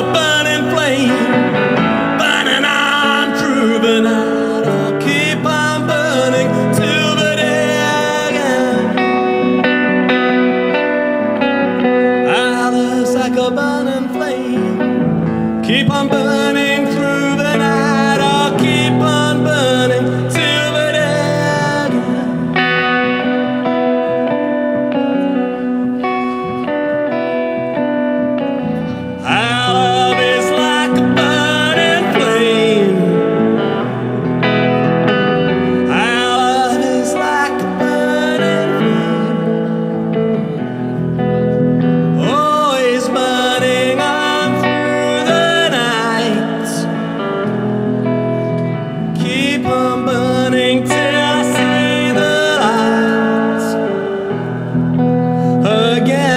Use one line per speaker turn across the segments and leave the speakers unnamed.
a burning flame, burning on through the night. I'll keep on burning till the day again. I'll just like a burning flame, keep on burning through the night. I'll keep on burning till the day again. Our love is like a burning flame. Our love is like a burning flame. Always burning on through the night. Keep on burning till I see the light again.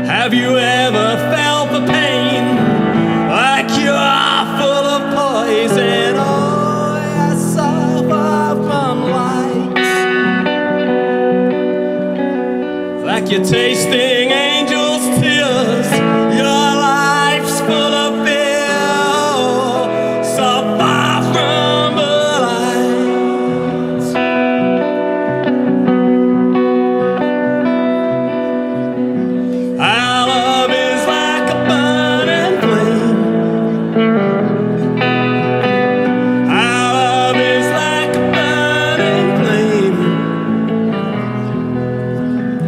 Have you ever felt the pain like you are full of poison? Oh, you're so far from light, like you're tasting angels' tears. Your life's full of fear, oh, so far from the light. Our love is like a burning flame. Our love is like a burning flame.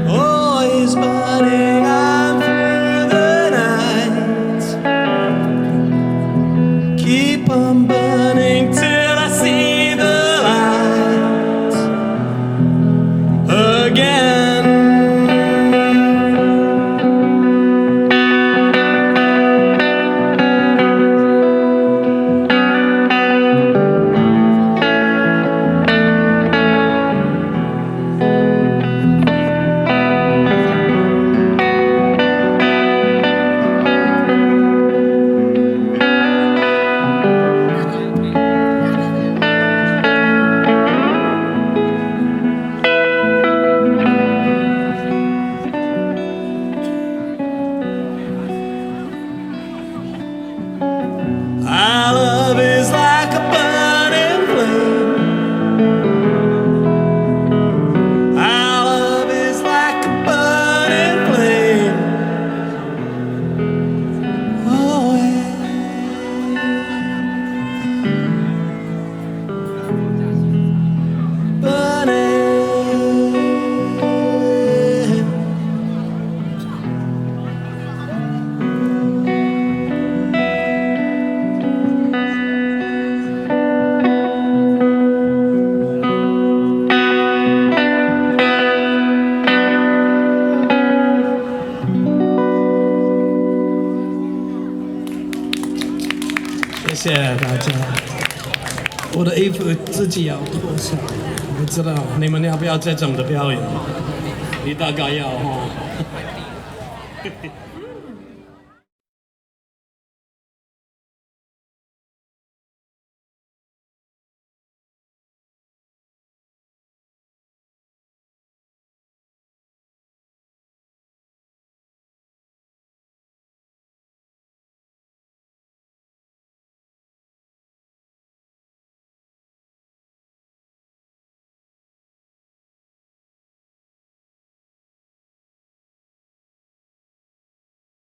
Always burning on through the night. Keep on burning till I see the light again. Our love is like a burning flame. Our love is like a burning flame. Oh, burning.谢谢大家。我的衣服自己要脱下来，不知道你们要不要这种的表演？你大概要哈。